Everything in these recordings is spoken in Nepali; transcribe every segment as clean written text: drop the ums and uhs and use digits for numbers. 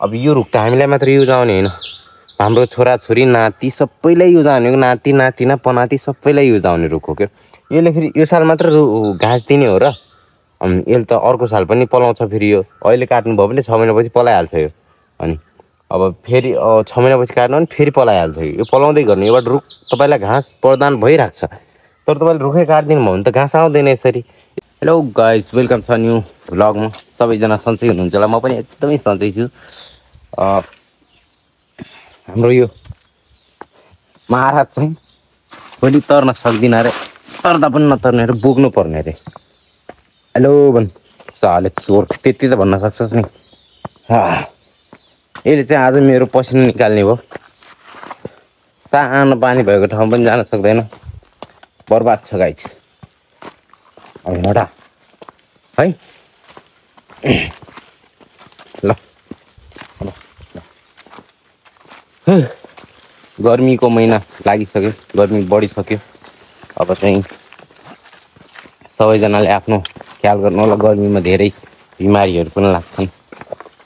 अब यो रुख त हामीलाई मात्र युज आउने होइन, हाम्रो छोराछोरी नाति सबैलाई युज आउने हो। नाति नातिना पनाति सबैलाई युज आउने रुख हो क्या। यसले फेरि यो साल मात्र घाँस दिने हो र, यसले त अर्को साल पनि पलाउँछ फेरि। यो अहिले काट्नुभयो भने 6 महिनापछि पलाइहाल्छ यो। अनि अब फेरि 6 महिनापछि काट्नु भने फेरि पलाइहाल्छ यो पलाउँदै गर्ने। एउटा रुख तपाईँलाई घाँस प्रदान भइरहेको छ, तर तपाईँले रुखै काटिदिनु भयो भने त घाँस आउँदैन यसरी। हेलो गाइज, वेलकम छ न्यू भ्लगमा। सबैजना सन्चै हुनुहुन्छ होला, म पनि एकदमै सन्चै छु। हाम्रो यो महाराज चाहिँ भोलि तर्न सक्दिनँ अरे, तर्दा पनि नतर्ने अरे, बोक्नु पर्ने अरे। हेलो भन् साले चोर, त्यति त भन्न सक्छस् नि। यसले चाहिँ आज मेरो पसिना निकाल्ने भयो। सानो पानी भएको ठाउँ पनि जान सक्दैन, बर्बाद छ गाइज। अब हटा है ल। गर्मीको महिना लागिसक्यो, गर्मी बढिसक्यो। अब चाहिँ सबैजनाले आफ्नो ख्याल गर्नु होला, गर्मीमा धेरै बिमारीहरू पनि लाग्छन्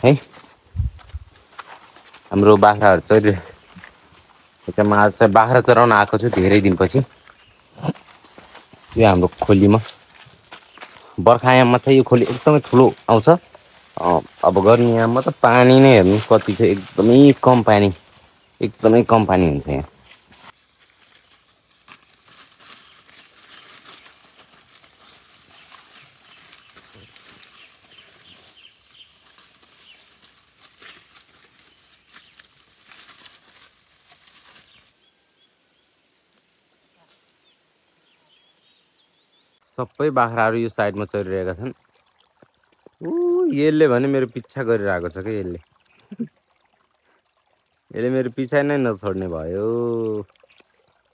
है। हाम्रो बाख्राहरू चाहिँ म आज चाहिँ बाख्रा चराउन आएको छु धेरै दिनपछि। यो हाम्रो खोलीमा बर्खायाममा चाहिँ यो खोली एकदमै ठुलो आउँछ। अब गर्मीयाममा त पानी नै हेर्नु कति छ, एकदमै कम पानी, एकदमै कम पानी हुन्छ यहाँ। सबै बाख्राहरू यो साइडमा चरिरहेका छन्। यसले भने मेरो पिच्छा गरिरहेको छ क्या। यसले मेरो पिछा नै नछोड्ने भयो।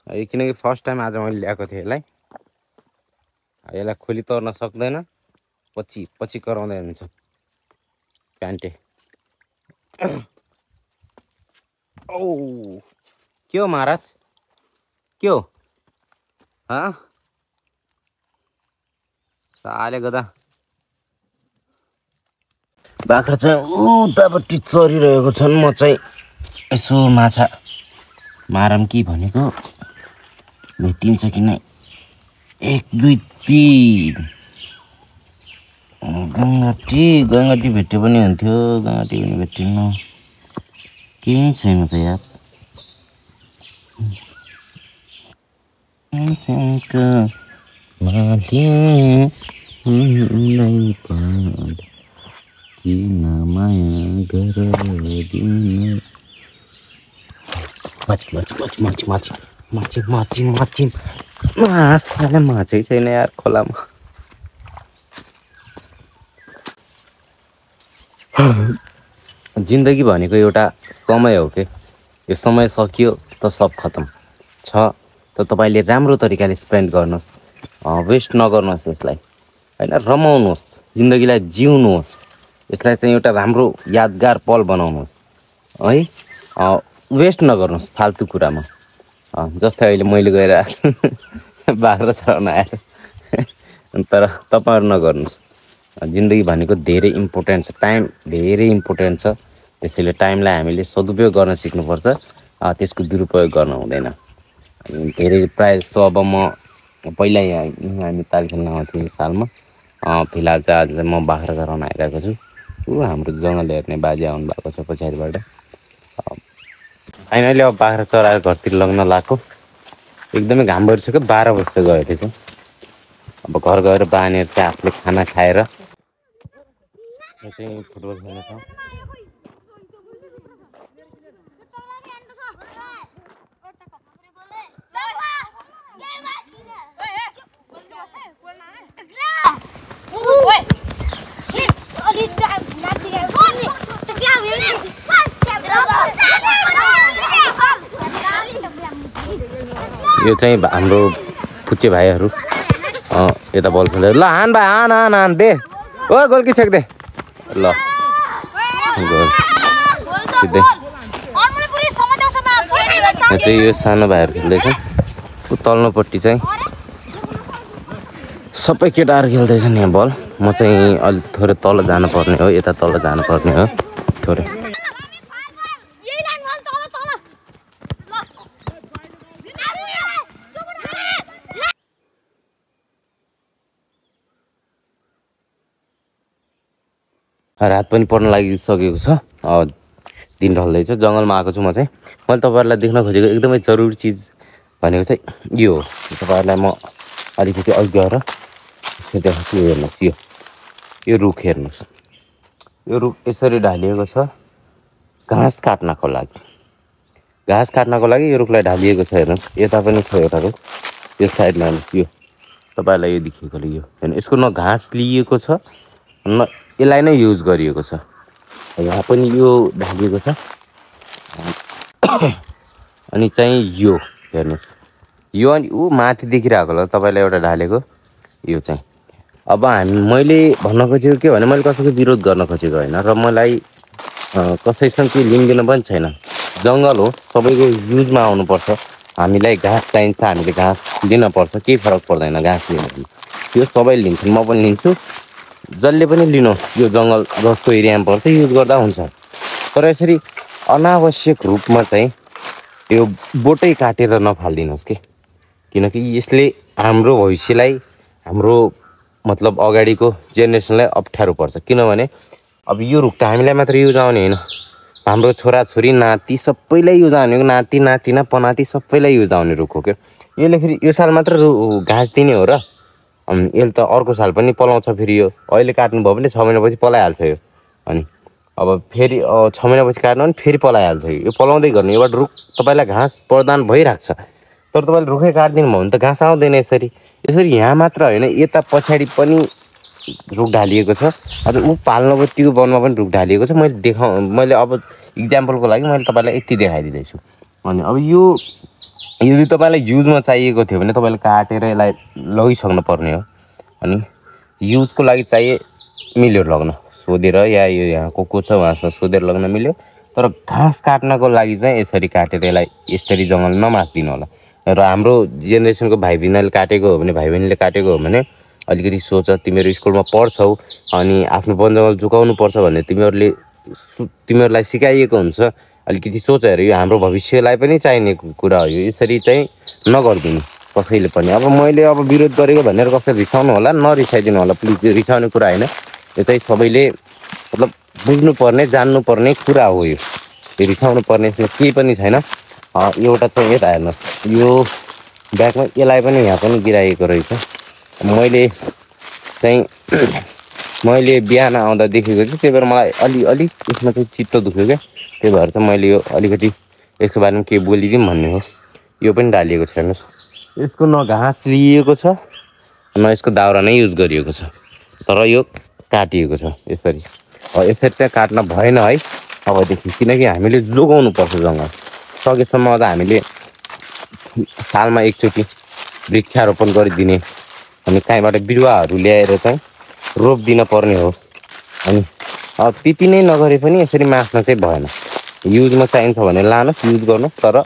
किनकि फर्स्ट टाइम आज मैले ल्याएको थिएँ यसलाई। यसलाई खोली तर्न सक्दैन, पछि कराउँदै हुन्छ प्यान्टे। औ के हो महाराज, के हो साले गदा। बाख्रा चाहिँ उतापट्टि चरिरहेको छन्। म चाहिँ यसो माछा मारौँ कि भनेको, भेटिन्छ कि नै। 1 2 3 गङ्गाटी भेट्यो पनि हुन्थ्यो, गङ्गाटी पनि भेटिन्न, केही छैन त यार। किन माया गरिदिनु माछै छैन यार खोलामा। जिन्दगी भनेको एउटा समय हो के। यो समय सकियो त सब खतम छ, त तपाईँले राम्रो तरिकाले स्पेन्ड गर्नुहोस्, वेस्ट नगर्नुहोस् यसलाई होइन। रमाउनुहोस्, जिन्दगीलाई जिउनुहोस्, यसलाई चाहिँ एउटा राम्रो यादगार पल बनाउनुहोस् है। वेस्ट नगर्नुहोस् फाल्तु कुरामा। जस्तै अहिले मैले गएर बाख्रा चराउन आएर, तर तपाईँहरू नगर्नुहोस्। जिन्दगी भनेको धेरै इम्पोर्टेन्ट छ, टाइम धेरै इम्पोर्टेन्ट छ। त्यसैले टाइमलाई हामीले सदुपयोग गर्न सिक्नुपर्छ, त्यसको दुरुपयोग गर्न हुँदैन। धेरै प्रायः जस्तो अब म पहिला हामी ताल खेल्न आउँथ्यौँ सालमा। फिलहाल चाहिँ आज म बाख्रा चराउन आइरहेको छु। हाम्रो जङ्गल हेर्ने बाजे आउनु भएको छ पछाडिबाट। फाइनली अब बाख्रा चराएर घरतिर लग्न लाग्यो। एकदमै घाम भइसक्यो, 12 बज्दै गयो रहेछ। अब घर गएर बानेर चाहिँ आफूले खाना खाएर चाहिँ फुटबल खेल्ने छ। यो चाहिँ हाम्रो फुच्चे भाइहरू यता बल खेल्दै। ल हान भाइ, हान दे, ओ गोल कि छेक दे। ल गोल सिधै। चाहिँ यो सानो भाइहरू खेल्दैछन्। तल्लोपट्टि चाहिँ सबै केटाहरू खेल्दैछन् यहाँ बल। म चाहिँ अलि थोरै तल जानुपर्ने हो, यता तल जानुपर्ने हो थोरै। रात पनि पर्न लागिसकेको छ। दिन ढल्दैछ। जङ्गलमा आएको छु म चाहिँ। मैले तपाईँहरूलाई देख्न खोजेको एकदमै जरुरी चिज भनेको चाहिँ यो हो। तपाईँहरूलाई म अलिकति अघि गएर देखाउँछु। हेर्नुहोस्, यो रुख हेर्नुहोस्। यो रुख यसरी ढालिएको छ घाँस काट्नको लागि। घाँस काट्नको लागि यो रुखलाई ढालिएको छ। हेर्नुहोस्, यता पनि छ एउटा रुख, यो साइडमा हेर्नुहोस्। यो तपाईँलाई यो देखिएको यो हेर्नु, यसको न घाँस लिएको छ न यसलाई नै युज गरिएको छ। यहाँ पनि यो ढालिएको छ। अनि चाहिँ यो हेर्नुहोस्, यो अनि ऊ माथि देखिरहेको होला तपाईँलाई एउटा ढालेको यो चाहिँ। अब मैले भन्न खोजेको के भने मैले कसैको विरोध गर्न खोजेको होइन र मलाई कसैसँग केही लिँदैन पनि छैन। जङ्गल हो, सबैको युजमा आउनुपर्छ। हामीलाई घाँस चाहिन्छ, हामीले घाँस लिनपर्छ, केही फरक पर्दैन घाँस लिनु। त्यो सबैले लिन्छन्, म पनि लिन्छु। जसले पनि लिनु, यो जङ्गल जस्तो एरियामा पर्छ युज गर्दा हुन्छ। तर यसरी अनावश्यक रूपमा चाहिँ यो बोटै काटेर नफालिदिनुहोस् के, किनकि यसले हाम्रो भविष्यलाई, हाम्रो मतलब अगाडिको जेनेरेसनलाई अप्ठ्यारो पर्छ। किनभने अब यो रुख त हामीलाई मात्र युज आउने होइन, हाम्रो छोराछोरी नाति सबैलाई युज आउने हो। नाति नातिना पनाति सबैलाई युज आउने रुख हो क्या। यसले फेरि यो साल मात्र घाँस दिने हो र यसले त अर्को साल पनि पलाउँछ। फेरि यो अहिले काट्नुभयो भने 6 महिनापछि पलाइहाल्छ यो। अनि अब फेरि 6 महिनापछि काट्नु भने फेरि पलाइहाल्छ यो पलाउँदै गर्नु। एउटा रुख तपाईँलाई घाँस प्रदान भइरहेको छ, तर तपाईँले रुखै काटिदिनु भयो भने त घाँस आउँदैन। यसरी यहाँ मात्र होइन, यता पछाडि पनि रुख ढालिएको छ। अनि ऊ पाल्नु त्यो वनमा पनि रुख ढालिएको छ। मैले अब इक्जाम्पलको लागि मैले तपाईँलाई यति देखाइदिँदैछु। अनि अब यो यदि तपाईँलाई युजमा चाहिएको थियो भने तपाईँले काटेर यसलाई लगिसक्नु पर्ने हो। अनि युजको लागि चाहिए मिल्यो लग्न सोधेर, या यो यहाँको को छ उहाँसँग सोधेर लग्न मिल्यो। तर घाँस काट्नको लागि चाहिँ यसरी काटेर यसलाई यसरी जङ्गल नमास्दिनु होला। र हाम्रो जेनेरेसनको भाइ बहिनीले काटेको हो भने, भाइ बहिनीले काटेको हो भने अलिकति सोच। तिमीहरू स्कुलमा पढ्छौ अनि आफ्नो वन जङ्गल जोगाउनु पर्छ भन्ने तिमीहरूलाई सिकाइएको हुन्छ। अलिकति सोच हेर, यो हाम्रो भविष्यलाई पनि चाहिने कुरा हो। यो यसरी चाहिँ नगरिदिनु कसैले पनि। अब मैले अब विरोध गरेको भनेर कसैले रिसाउनु होला, नरिसाइदिनु होला प्लिज। यो रिसाउने कुरा होइन, यो चाहिँ सबैले मतलब बुझ्नुपर्ने जान्नुपर्ने कुरा हो। यो रिसाउनु पर्ने यसमा केही पनि छैन। एउटा चाहिँ यता हेर्नुहोस्, यो ब्यागमा यसलाई पनि यहाँ पनि गिराएको रहेछ। मैले बिहान आउँदा देखेको छु, त्यही भएर मलाई अलिक यसमा चाहिँ चित्त दुख्यो क्या। त्यही भएर चाहिँ मैले यो अलिकति यसको बारेमा केही बोलिदिउँ भन्ने हो। यो पनि डालिएको छ हेर्नुहोस्, यसको न घाँस लिएको छ न यसको दाउरा नै युज गरिएको छ, तर यो काटिएको छ यसरी। यसरी चाहिँ काट्न भएन है अबदेखि, किनकि हामीले जोगाउनु पर्छ जङ्गल। सकेसम्म त हामीले सालमा एकचोटि वृक्षारोपण गरिदिने, अनि कहीँबाट बिरुवाहरू ल्याएर चाहिँ रोपिदिन पर्ने हो। अनि त्यति नै नगरे पनि यसरी मास्न चाहिँ भएन। युजमा चाहिन्छ भने लानुहोस्, युज गर्नुहोस्, तर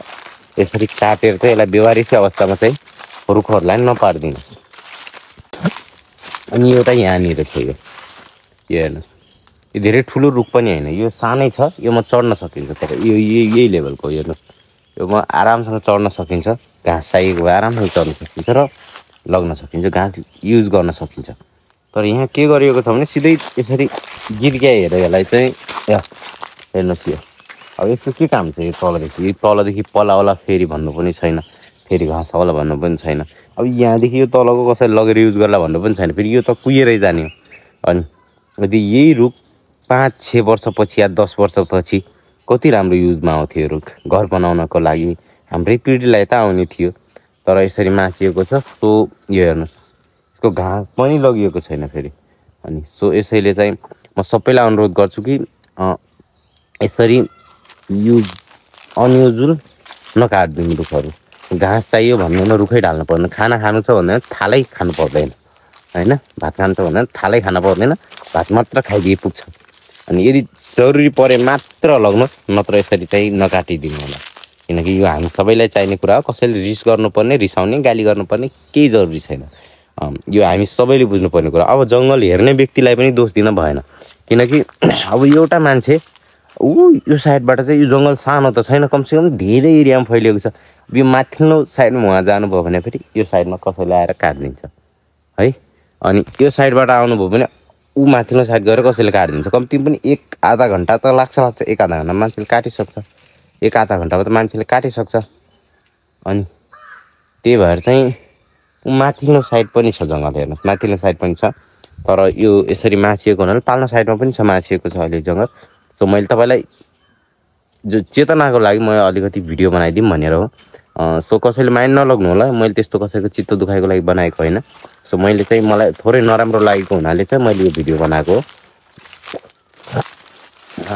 यसरी काटेर चाहिँ यसलाई व्यवहारिक अवस्थामा चाहिँ रुखहरूलाई नपारिदिनु। अनि एउटा यहाँनिर छ यो हेर्नुहोस्, यो धेरै ठुलो रुख पनि होइन, यो सानै छ। योमा चढ्न सकिन्छ, तर यो यही लेभलको हेर्नुहोस्। योमा आरामसँग चढ्न सकिन्छ, घाँस चाहिएको भए आरामसँग चढ्न सकिन्छ र लग्न सकिन्छ, घाँस युज गर्न सकिन्छ। तर यहाँ के गरिएको छ भने सिधै यसरी गिर्क्याएर यसलाई चाहिँ हेर्नुहोस्। यो अब यसको के काम छ? यो तलदेखि पलाओला फेरि भन्नु पनि छैन, फेरि घाँस होला भन्नु पनि छैन। अब यहाँदेखि यो तलको कसैले लगेर युज गर्ला भन्नु पनि छैन, फेरि यो त कुहिएरै जाने हो। अनि यदि यही रुख 5-6 वर्षपछि या 10 वर्षपछि कति राम्रो युजमा आउँथ्यो यो रुख, घर बनाउनको लागि हाम्रै पिँढीलाई त आउने थियो। तर यसरी मासिएको छ। सो यो हेर्नुहोस्, यसको घाँस पनि लगिएको छैन फेरि। अनि सो यसैले चाहिँ म सबैलाई अनुरोध गर्छु कि यसरी अनयुजुल नकाट्दिनु रुखहरू। घाँस चाहियो भन्दैन रुखै ढाल्नु पर्दैन। खाना खानु छ भन्दैन थालै खानु पर्दैन होइन, भात खानु छ भन्दैन थालै खानु पर्दैन, भात मात्र खाइदिए पुग्छ। अनि यदि जरुरी परे मात्र लग्नु, नत्र यसरी चाहिँ नकाटिदिनु होला। किनकि यो हामी सबैलाई चाहिने कुरा हो। कसैले रिस गर्नुपर्ने, रिसाउने, गाली गर्नुपर्ने केही जरुरी छैन। यो हामी सबैले बुझ्नुपर्ने कुरा। अब जङ्गल हेर्ने व्यक्तिलाई पनि दोष दिन भएन, किनकि अब एउटा मान्छे यो साइडबाट चाहिँ यो जङ्गल सानो त छैन, कमसेकम धेरै एरियामा फैलिएको छ। यो माथिल्लो साइडमा उहाँ जानुभयो भने फेरि यो साइडमा कसैले आएर काटिदिन्छ है। अनि यो साइडबाट आउनुभयो भने ऊ माथिल्लो साइड गएर कसैले काटिदिन्छ कम्ती पनि 1-आधा घन्टा त लाग्छ 1-आधा घन्टा मान्छेले काटिसक्छ 1-आधा घन्टामा त मान्छेले काटिसक्छ अनि त्यही भएर चाहिँ माथिल्लो साइड पनि छ जङ्गल हेर्नुहोस् माथिल्लो साइड पनि छ तर यो यसरी मासिएको हुनाले पाल्नो साइडमा पनि छ मासिएको छ अहिले जङ्गल सो मैले तपाईँलाई जो चेतनाको लागि म अलिकति भिडियो बनाइदिउँ भनेर हो सो कसैले माइन्ड नलग्नु होला मैले त्यस्तो कसैको चित्त दुखाइको लागि बनाएको होइन सो मैले चाहिँ मलाई थोरै नराम्रो लागेको हुनाले चाहिँ मैले यो भिडियो बनाएको हो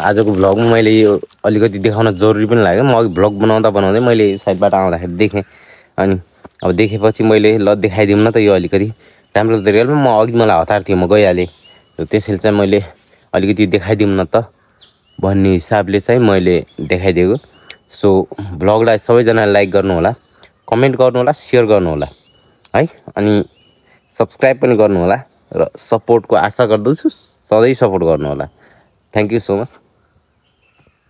आजको भ्लगमा मैले यो अलिकति देखाउन जरुरी पनि लाग्यो म अघि भ्लग बनाउँदै मैले साइडबाट आउँदाखेरि देखेँ अनि अब देखेपछि मैले ल देखाइदिउँ न त यो अलिकति राम्रो तरिकाले म अघि मलाई हतार थियो म गइहालेँ त्यसैले चाहिँ मैले अलिकति देखाइदिउँ न त भन्ने हिसाबले चाहिँ मैले देखाइदिएको सो भ्लगलाई सबैजनाले लाइक गर्नु होला कमेन्ट गर्नु होला सेयर गर्नु होला है अनि सब्स्क्राइब पनि गर्नु होला र सपोर्टको आशा गर्दछु सधैँ सपोर्ट गर्नु होला थ्याङ्क यू सो मच